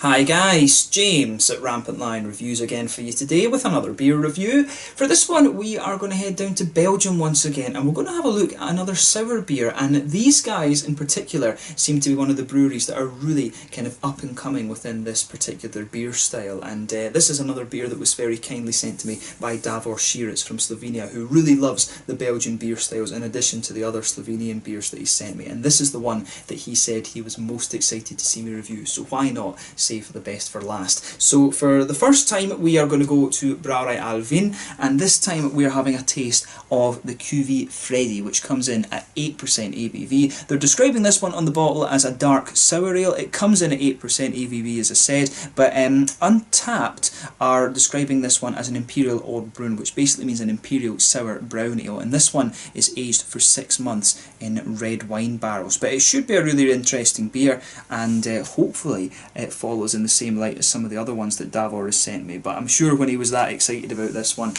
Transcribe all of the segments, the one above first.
Hi guys, James at RampantLionReviews again for you today with another beer review. For this one we are going to head down to Belgium once again and we're going to have a look at another sour beer, and these guys in particular seem to be one of the breweries that are really kind of up and coming within this particular beer style, and this is another beer that was very kindly sent to me by Davor Širac from Slovenia, who really loves the Belgian beer styles in addition to the other Slovenian beers that he sent me, and this is the one that he said he was most excited to see me review, so why not save the best for last. So for the first time we are going to go to Brouwerij Alvinne, and this time we are having a taste of the Cuvee Freddy, which comes in at 8% ABV. They're describing this one on the bottle as a dark sour ale. It comes in at 8% ABV as I said, but Untappd are describing this one as an Imperial Old Brun, which basically means an Imperial Sour Brown Ale, and this one is aged for 6 months in red wine barrels. But it should be a really interesting beer, and hopefully it follows in the same light as some of the other ones that Davor has sent me, but I'm sure when he was that excited about this one,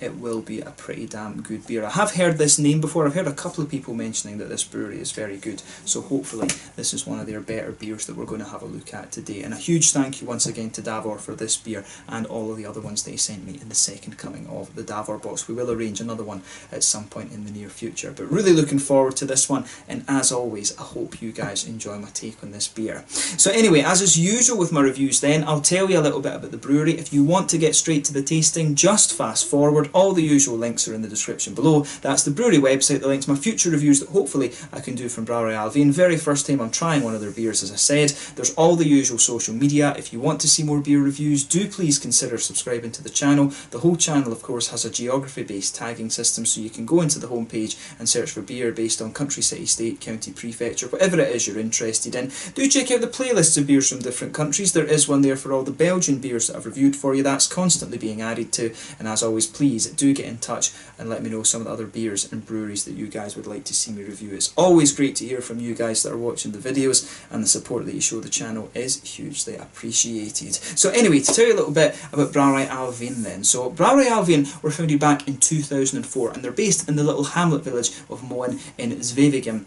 it will be a pretty damn good beer. I have heard this name before. I've heard a couple of people mentioning that this brewery is very good, so hopefully this is one of their better beers that we're going to have a look at today. And a huge thank you once again to Davor for this beer and all of the other ones that he sent me in the second coming of the Davor box. We will arrange another one at some point in the near future, but really looking forward to this one, and as always I hope you guys enjoy my take on this beer. So anyway, as is usual with my reviews then, I'll tell you a little bit about the brewery. If you want to get straight to the tasting, just fast forward. All the usual links are in the description below. That's the brewery website, the links to my future reviews that hopefully I can do from Brouwerij Alvinne. Very first time I'm trying one of their beers, as I said. There's all the usual social media. If you want to see more beer reviews, do please consider subscribing to the channel. The whole channel of course has a geography based tagging system, so you can go into the homepage and search for beer based on country, city, state, county, prefecture, whatever it is you're interested in. Do check out the playlists of beers from different countries. There is one there for all the Belgian beers that I've reviewed for you. That's constantly being added to, and as always please do get in touch and let me know some of the other beers and breweries that you guys would like to see me review. It's always great to hear from you guys that are watching the videos, and the support that you show the channel is hugely appreciated. So anyway, to tell you a little bit about Brouwerij Alvinne then. So Brouwerij Alvinne were founded back in 2004, and they're based in the little hamlet village of Moen in Zwevegem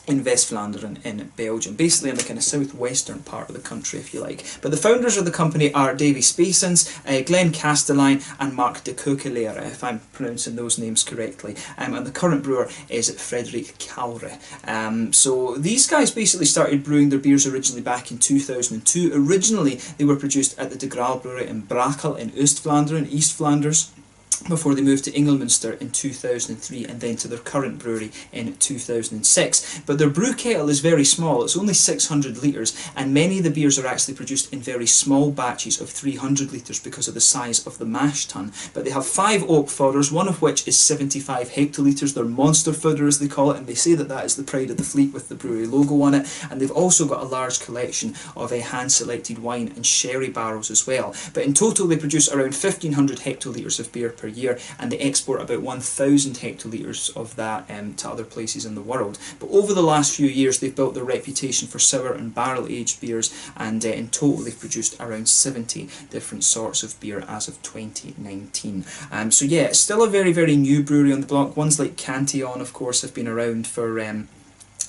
in West Flanders in Belgium, basically in the kind of southwestern part of the country if you like. But the founders of the company are Davy Spacens, Glenn Castelline and Mark de Kokelere, if I'm pronouncing those names correctly, and the current brewer is Frederik Kaure. So these guys basically started brewing their beers originally back in 2002. Originally they were produced at the De Graal Brewery in Brakel in Oost-Vlaanderen, in East Flanders, before they moved to Ingleminster in 2003 and then to their current brewery in 2006. But their brew kettle is very small, it's only 600 litres, and many of the beers are actually produced in very small batches of 300 litres because of the size of the mash tun. But they have 5 oak fodders, one of which is 75 hectolitres. They're monster fodder as they call it, and they say that that is the pride of the fleet with the brewery logo on it. And they've also got a large collection of hand selected wine and sherry barrels as well. But in total they produce around 1500 hectolitres of beer per year, and they export about 1000 hectolitres of that to other places in the world. But over the last few years they've built their reputation for sour and barrel aged beers, and in total they've produced around 70 different sorts of beer as of 2019. So yeah, it's still a very new brewery on the block. Ones like Cantillon of course have been around for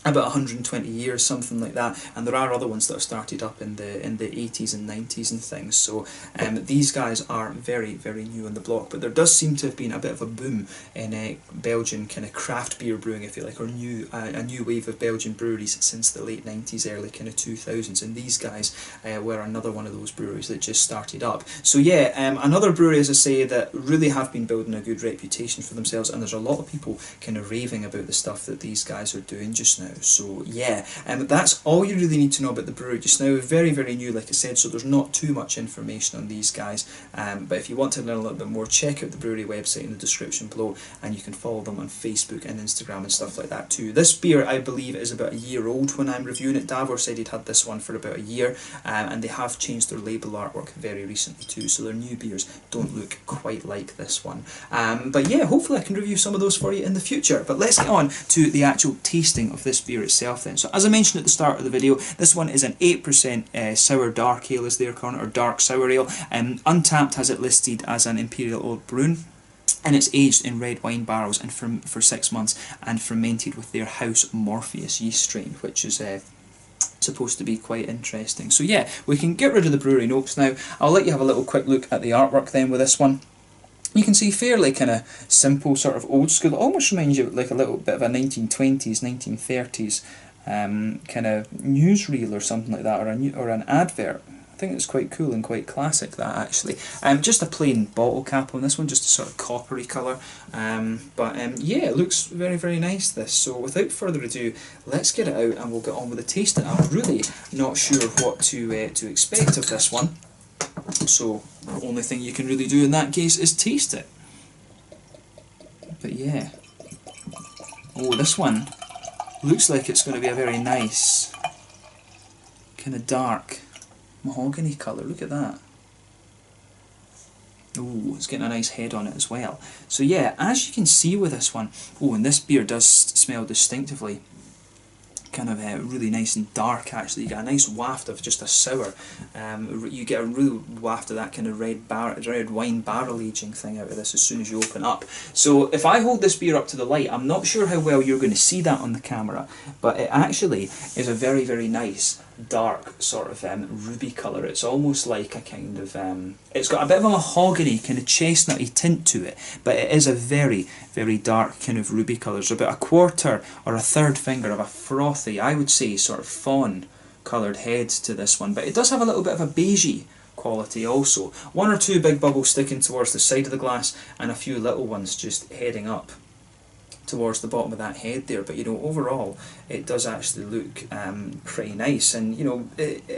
about 120 years, something like that, and there are other ones that have started up in the 80s and 90s and things. So these guys are very new on the block, but there does seem to have been a bit of a boom in Belgian kind of craft beer brewing, if you like, or a new wave of Belgian breweries since the late 90s, early kind of 2000s, and these guys were another one of those breweries that just started up. So yeah, another brewery, as I say, that really have been building a good reputation for themselves, and there's a lot of people kind of raving about the stuff that these guys are doing just now. So yeah, that's all you really need to know about the brewery just now. Very new, like I said, so there's not too much information on these guys, but if you want to learn a little bit more, check out the brewery website in the description below, and you can follow them on Facebook and Instagram and stuff like that too. This beer I believe is about a year old when I'm reviewing it. Davor said he'd had this one for about a year, and they have changed their label artwork very recently too, so their new beers don't look quite like this one. But yeah, hopefully I can review some of those for you in the future. But let's get on to the actual tasting of this beer itself then. So as I mentioned at the start of the video, this one is an 8% sour dark ale, as they're calling it, or dark sour ale. Untappd has it listed as an Imperial Old Brun, and it's aged in red wine barrels and for 6 months and fermented with their house Morpheus yeast strain, which is supposed to be quite interesting. So yeah, we can get rid of the brewery notes now. I'll let you have a little quick look at the artwork then with this one. You can see fairly kind of simple, sort of old school. It almost reminds you of like a little bit of a 1920s, 1930s kind of newsreel or something like that, or an advert. I think it's quite cool and quite classic, that actually. Just a plain bottle cap on this one, just a sort of coppery colour. Yeah, it looks very, very nice, this. So without further ado, let's get it out and we'll get on with the tasting. I'm really not sure what to expect of this one. So the only thing you can really do in that case is taste it. But yeah. Oh, this one looks like it's going to be a very nice, kind of dark mahogany colour. Look at that. Oh, it's getting a nice head on it as well. So yeah, as you can see with this one, oh, and this beer does smell distinctively kind of really nice and dark actually. You get a nice waft of just a sour. You get a real waft of that kind of red wine barrel aging thing out of this as soon as you open up. So if I hold this beer up to the light, I'm not sure how well you're going to see that on the camera, but it actually is a very, very nice dark sort of ruby colour. It's almost like a kind of it's got a bit of a mahogany kind of chestnutty tint to it, but it is a very, very dark kind of ruby colour. So about a quarter or a third finger of a frothy, I would say, sort of fawn coloured head to this one, but it does have a little bit of a beigey quality also. One or two big bubbles sticking towards the side of the glass and a few little ones just heading up towards the bottom of that head there, but you know, overall it does actually look pretty nice. And you know,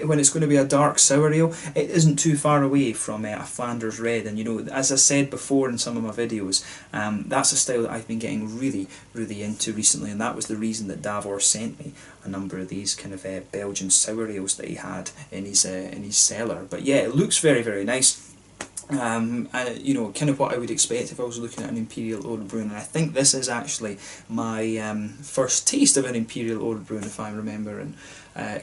when it's going to be a dark sour ale, it isn't too far away from a Flanders red. And you know, as I said before in some of my videos, that's a style that I've been getting really, really into recently, and that was the reason that Davor sent me a number of these kind of Belgian sour ales that he had in his cellar. But yeah, it looks very, very nice. You know, kind of what I would expect if I was looking at an Imperial Old Bruin, and I think this is actually my first taste of an Imperial Old Bruin, if I'm remembering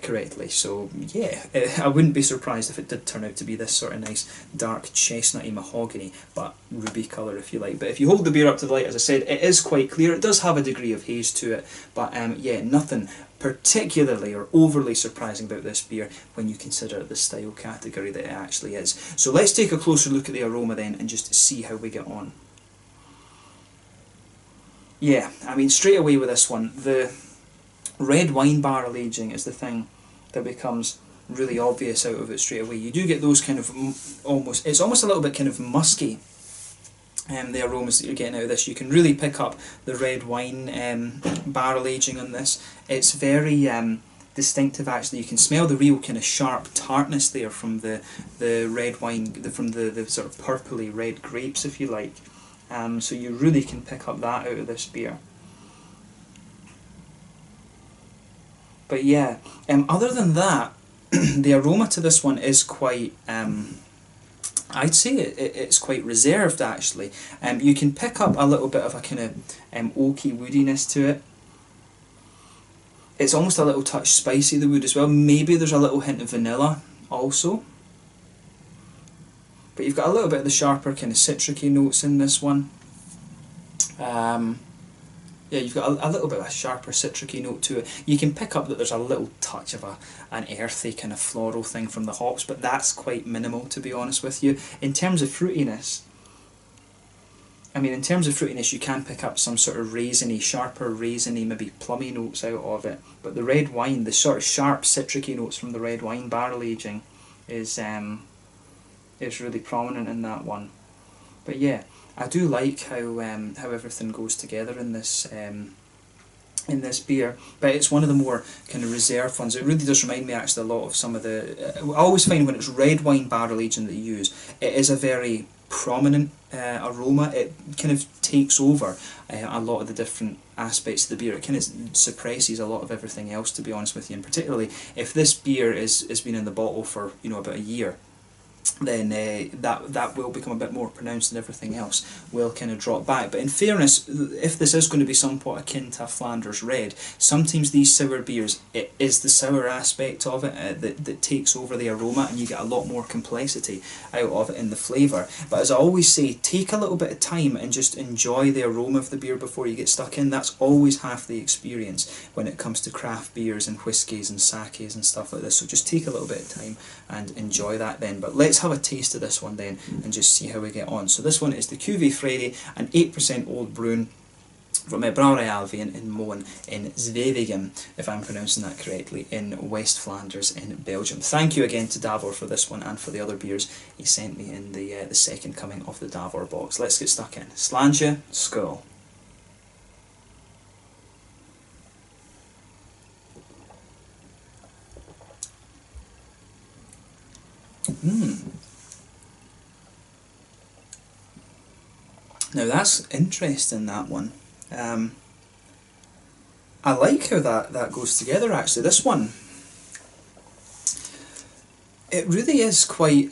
correctly. So yeah, I wouldn't be surprised if it did turn out to be this sort of nice dark chestnutty mahogany, but ruby colour if you like. But if you hold the beer up to the light, as I said, it is quite clear. It does have a degree of haze to it, but yeah, nothing particularly or overly surprising about this beer when you consider the style category that it actually is. So let's take a closer look at the aroma then and just see how we get on. Yeah, I mean, straight away with this one, the red wine barrel aging is the thing that becomes really obvious out of it straight away. You do get those kind of it's almost a little bit kind of musky. The aromas that you're getting out of this, you can really pick up the red wine barrel aging on this. It's very distinctive actually. You can smell the real kind of sharp tartness there from the red wine, from the sort of purpley red grapes, if you like. So you really can pick up that out of this beer. But yeah, other than that, the aroma to this one is quite I'd say it's quite reserved actually. You can pick up a little bit of a kind of oaky woodiness to it. It's almost a little touch spicy, the wood as well. Maybe there's a little hint of vanilla also. But you've got a little bit of the sharper kind of citricy notes in this one. Yeah, you've got a little bit of a sharper citricy note to it. You can pick up that there's a little touch of an earthy kind of floral thing from the hops, but that's quite minimal, to be honest with you. In terms of fruitiness, you can pick up some sort of raisiny, sharper raisiny, maybe plummy notes out of it. But the red wine, the sort of sharp citricy notes from the red wine barrel aging is really prominent in that one. But yeah, I do like how everything goes together in this beer, but it's one of the more kind of reserved ones. It really does remind me actually a lot of some of the. I always find when it's red wine barrel aging that you use, it is a very prominent aroma. It kind of takes over a lot of the different aspects of the beer. It kind of suppresses a lot of everything else, to be honest with you. And particularly if this beer has been in the bottle for about a year. then that will become a bit more pronounced, and everything else will kind of drop back. But in fairness, if this is going to be somewhat akin to a Flanders Red, sometimes these sour beers, it is the sour aspect of it that takes over the aroma, and you get a lot more complexity out of it in the flavour. But as I always say, take a little bit of time and just enjoy the aroma of the beer before you get stuck in. That's always half the experience when it comes to craft beers and whiskies and sakes and stuff like this. So just take a little bit of time and enjoy that then. But let's have a taste of this one then and just see how we get on. So this one is the Cuvee Freddy, an 8% old brewing from Brouwerij Alvinne in Moen in Zwevegem, if I'm pronouncing that correctly, in West Flanders in Belgium. Thank you again to Davor for this one and for the other beers he sent me in the second coming of the Davor box. Let's get stuck in. Slàinte, skål. Now that's interesting, that one. I like how that goes together actually. This one, it really is quite,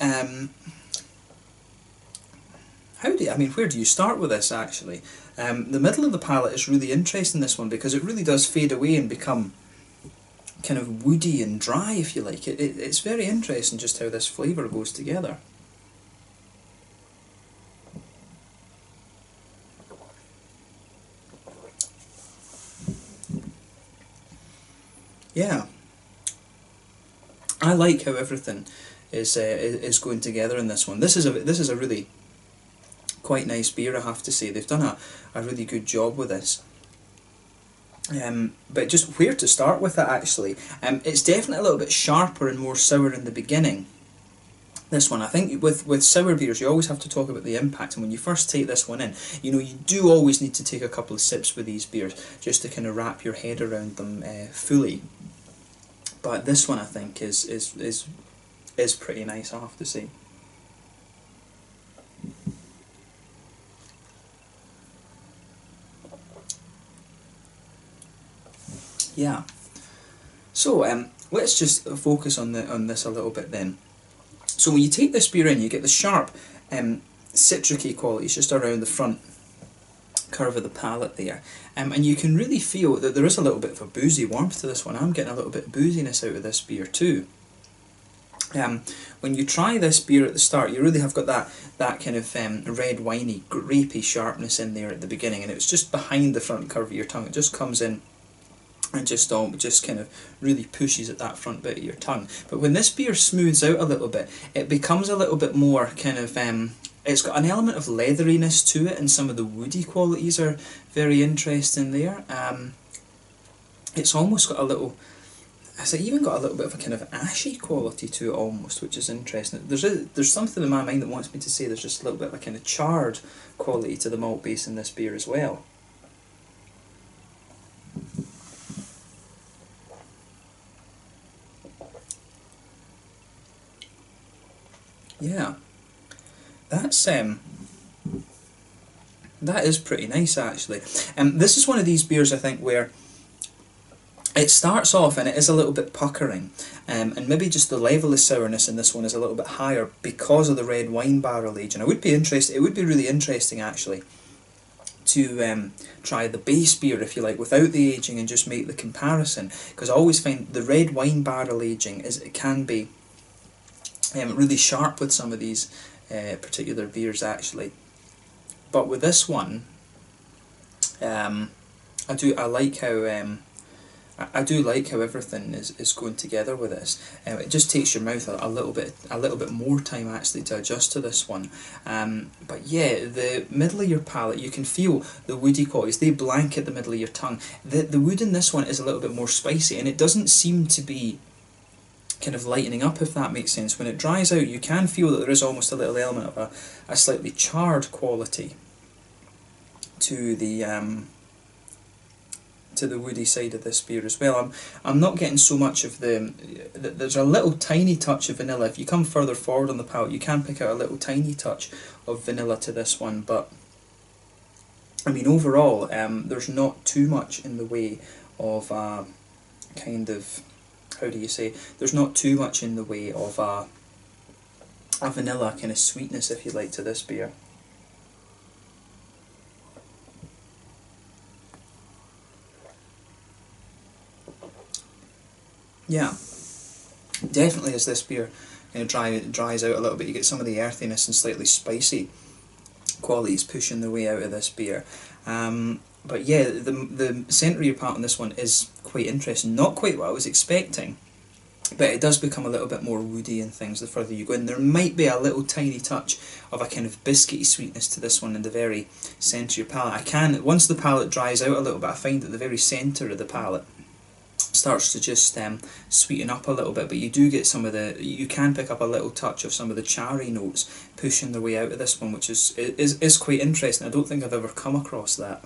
where do you start with this actually? The middle of the palate is really interesting, this one, because it really does fade away and become kind of woody and dry, if you like. It's very interesting just how this flavour goes together. Yeah, I like how everything is going together in this one. This is a really quite nice beer, I have to say. They've done a really good job with this. But just where to start with it actually. It's definitely a little bit sharper and more sour in the beginning. This one, I think with sour beers you always have to talk about the impact, and when you first take this one in, you know, you do always need to take a couple of sips with these beers just to kind of wrap your head around them fully. But this one I think is pretty nice, I have to say. Yeah. So let's just focus on this a little bit then. So when you take this beer in, you get the sharp citricy qualities just around the front curve of the palate there, and you can really feel that there is a little bit of a boozy warmth to this one. I'm getting a little bit of booziness out of this beer too. When you try this beer at the start, you really have got that kind of red winey, grapey sharpness in there at the beginning, and it's just behind the front curve of your tongue. It just comes in and just kind of really pushes at that front bit of your tongue. But when this beer smooths out a little bit, it becomes a little bit more kind of, it's got an element of leatheriness to it, and some of the woody qualities are very interesting there. It's almost got a little, it's even got a little bit of a kind of ashy quality to it almost, which is interesting. There's something in my mind that wants me to say there's just a little bit of a kind of charred quality to the malt base in this beer as well. Yeah, that is pretty nice actually. This is one of these beers I think where it starts off and it is a little bit puckering, and maybe just the level of sourness in this one is a little bit higher because of the red wine barrel age. And it would be really interesting actually to try the base beer, if you like, without the aging and just make the comparison, because I always find the red wine barrel aging it can be really sharp with some of these particular beers actually. But with this one, I do like how everything is going together with this. It just takes your mouth a little bit more time actually to adjust to this one. But yeah, the middle of your palate, you can feel the woody qualities. They blanket the middle of your tongue. The wood in this one is a little bit more spicy, and it doesn't seem to be kind of lightening up, if that makes sense. When it dries out, you can feel that there is almost a little element of a slightly charred quality to the woody side of this beer as well. I'm not getting so much of there's a little tiny touch of vanilla. If you come further forward on the palate, you can pick out a little tiny touch of vanilla to this one, but I mean overall there's not too much in the way of kind of, how do you say, there's not too much in the way of a vanilla kind of sweetness, if you like, to this beer. Yeah, definitely as this beer kind of dries out a little bit, you get some of the earthiness and slightly spicy qualities pushing their way out of this beer. But yeah, the centre of your palate on this one is quite interesting. Not quite what I was expecting, but it does become a little bit more woody and things the further you go in. There might be a little tiny touch of a kind of biscuity sweetness to this one in the very centre of your palate. Once the palate dries out a little bit, I find that the very centre of the palate starts to just sweeten up a little bit, but you do get you can pick up a little touch of some of the cherry notes pushing their way out of this one, which is quite interesting. I don't think I've ever come across that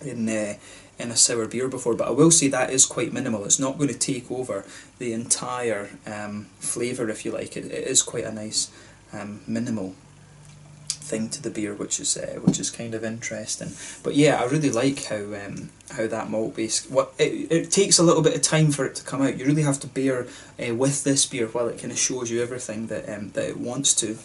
in a sour beer before, but I will say that is quite minimal. It's not going to take over the entire flavour, if you like. It is quite a nice minimal thing to the beer, which is kind of interesting. But yeah, I really like how that malt base. It takes a little bit of time for it to come out. You really have to bear with this beer while it kind of shows you everything that it wants to.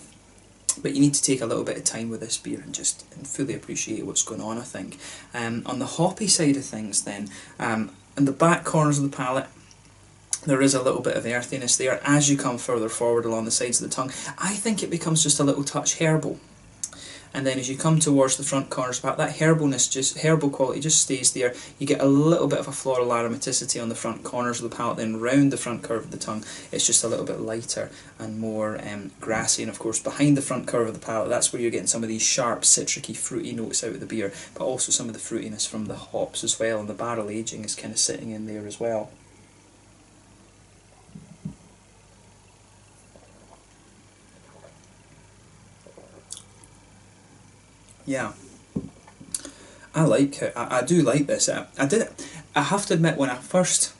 But you need to take a little bit of time with this beer and fully appreciate what's going on, I think. On the hoppy side of things then, in the back corners of the palate, there is a little bit of earthiness there. As you come further forward along the sides of the tongue, I think it becomes just a little touch herbal. And then as you come towards the front corners, that herbal quality just stays there. You get a little bit of a floral aromaticity on the front corners of the palate, then round the front curve of the tongue, it's just a little bit lighter and more grassy. And of course, behind the front curve of the palate, that's where you're getting some of these sharp, citricy, fruity notes out of the beer, but also some of the fruitiness from the hops as well, and the barrel aging is kind of sitting in there as well. Yeah, I do like this. I have to admit, when I first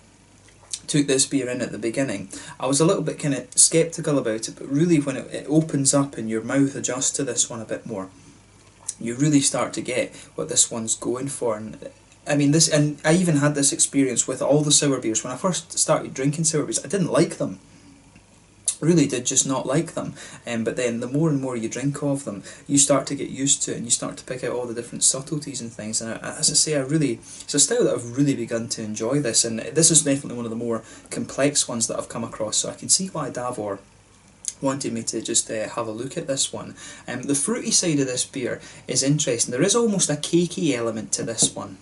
took this beer in at the beginning, I was a little bit kind of sceptical about it, but really when it opens up and your mouth adjusts to this one a bit more, you really start to get what this one's going for. And I mean, and I even had this experience with all the sour beers. When I first started drinking sour beers, I didn't like them. Really did just not like them, but then the more and more you drink of them, you start to get used to it, and you start to pick out all the different subtleties and things. And as I say, it's a style that I've really begun to enjoy this, and this is definitely one of the more complex ones that I've come across, so I can see why Davor wanted me to just have a look at this one. The fruity side of this beer is interesting. There is almost a cakey element to this one.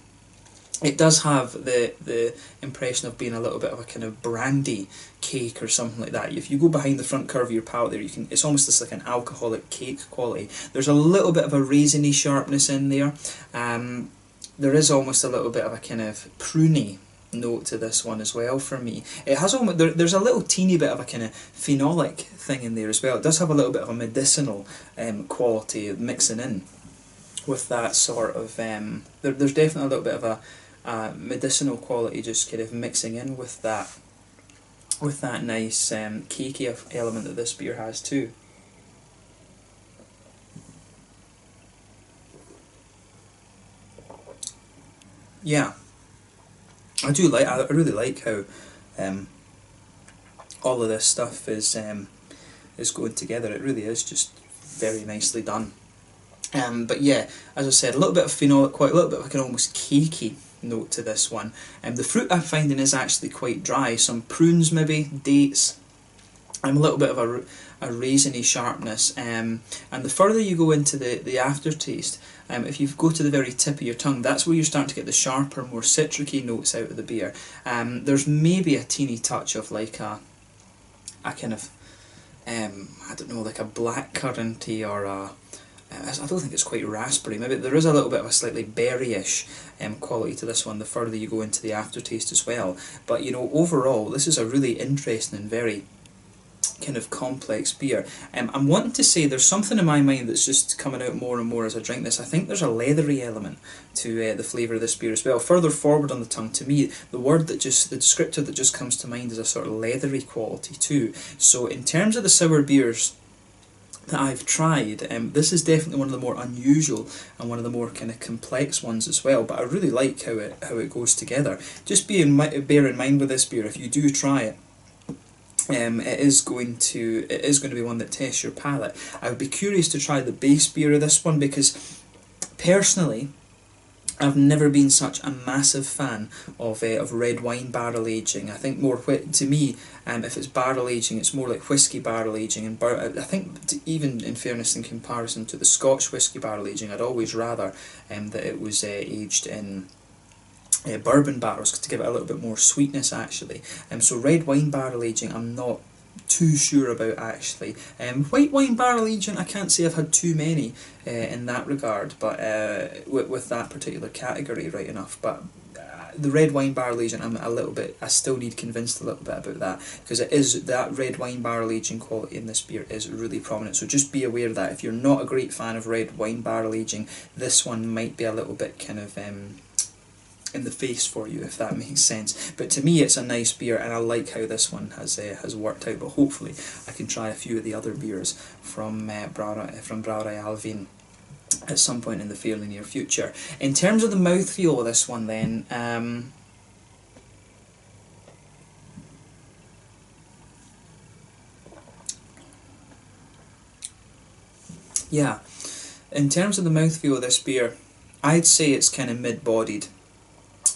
It does have the impression of being a little bit of a kind of brandy cake or something like that. If you go behind the front curve of your palate there, it's almost just like an alcoholic cake quality. There's a little bit of a raisiny sharpness in there. There is almost a little bit of a kind of pruny note to this one as well for me. It has there's a little teeny bit of a kind of phenolic thing in there as well. It does have a little bit of a medicinal quality mixing in with that sort of. There's definitely a little bit of a medicinal quality just kind of mixing in with that nice cakey element that this beer has too. Yeah, I really like how all of this stuff is going together. It really is just very nicely done. But yeah, as I said, a little bit of phenolic, quite a little bit of like an almost cakey note to this one. The fruit I'm finding is actually quite dry. Some prunes maybe, dates, a little bit of a raisiny sharpness. And the further you go into the aftertaste, if you go to the very tip of your tongue, that's where you're starting to get the sharper, more citricy notes out of the beer. There's maybe a teeny touch of like a kind of, I don't know, like a blackcurranty or a, I don't think it's quite raspberry. Maybe there is a little bit of a slightly berryish quality to this one the further you go into the aftertaste as well. But you know, overall, this is a really interesting and very kind of complex beer. I'm wanting to say there's something in my mind that's just coming out more and more as I drink this. I think there's a leathery element to the flavour of this beer as well. Further forward on the tongue, to me, the descriptor that just comes to mind is a sort of leathery quality too. So in terms of the sour beers that I've tried, this is definitely one of the more unusual and one of the more kind of complex ones as well, but I really like how it goes together. Just bear in mind with this beer, if you do try it, it is going to be one that tests your palate. I would be curious to try the base beer of this one, because personally I've never been such a massive fan of red wine barrel aging. I think more to me, if it's barrel aging, it's more like whiskey barrel aging. And I think even in fairness, in comparison to the Scotch whiskey barrel aging, I'd always rather that it was aged in bourbon barrels, to give it a little bit more sweetness actually. So red wine barrel aging, I'm not too sure about actually. White wine barrel aging, I can't say I've had too many in that regard, but with that particular category, right enough. But the red wine barrel aging, I still need convinced a little bit about that, because it is that red wine barrel aging quality in this beer is really prominent. So just be aware that if you're not a great fan of red wine barrel aging, this one might be a little bit kind of in the face for you, if that makes sense. But to me, it's a nice beer, and I like how this one has worked out. But hopefully, I can try a few of the other beers from Brouwerij Alvinne at some point in the fairly near future. In terms of the mouthfeel of this one, then. Yeah, in terms of the mouthfeel of this beer, I'd say it's kind of mid-bodied.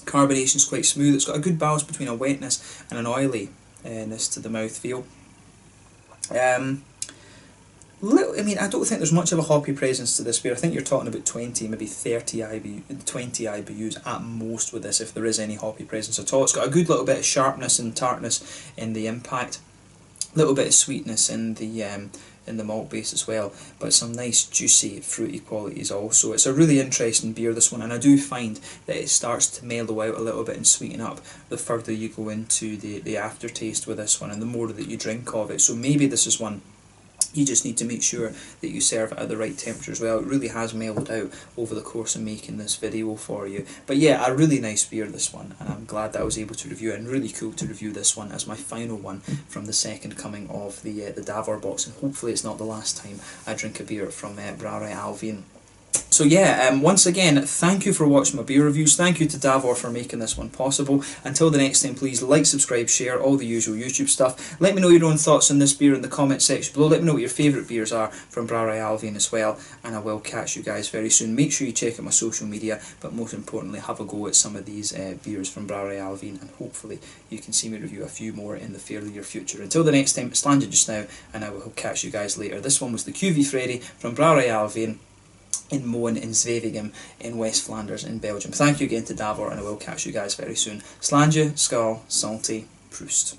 Carbonation's quite smooth. It's got a good balance between a wetness and an oiliness to the mouthfeel. I don't think there's much of a hoppy presence to this beer. I think you're talking about 20, maybe 30 20 IBUs at most with this, if there is any hoppy presence at all. It's got a good little bit of sharpness and tartness in the impact, a little bit of sweetness in the malt base as well, but some nice juicy fruity qualities also. It's a really interesting beer, this one, and I do find that it starts to mellow out a little bit and sweeten up the further you go into the aftertaste with this one, and the more that you drink of it. So maybe this is one you just need to make sure that you serve it at the right temperature as well. It really has mellowed out over the course of making this video for you. But yeah, a really nice beer, this one, and I'm glad that I was able to review it, and really cool to review this one as my final one from the second coming of the Davor box, and hopefully it's not the last time I drink a beer from Brouwerij Alvinne. So yeah, once again, thank you for watching my beer reviews. Thank you to Davor for making this one possible. Until the next time, please like, subscribe, share, all the usual YouTube stuff. Let me know your own thoughts on this beer in the comment section below. Let me know what your favourite beers are from Brouwerij Alvinne as well, and I will catch you guys very soon. Make sure you check out my social media, but most importantly, have a go at some of these beers from Brouwerij Alvinne, and hopefully you can see me review a few more in the fairly near future. Until the next time, it's Slanja just now, and I will catch you guys later. This one was the Cuvee Freddy from Brouwerij Alvinne in Moen in Zwevegem in West Flanders in Belgium. Thank you again to Davor, and I will catch you guys very soon. Slanje, Skal, Salty, Proust.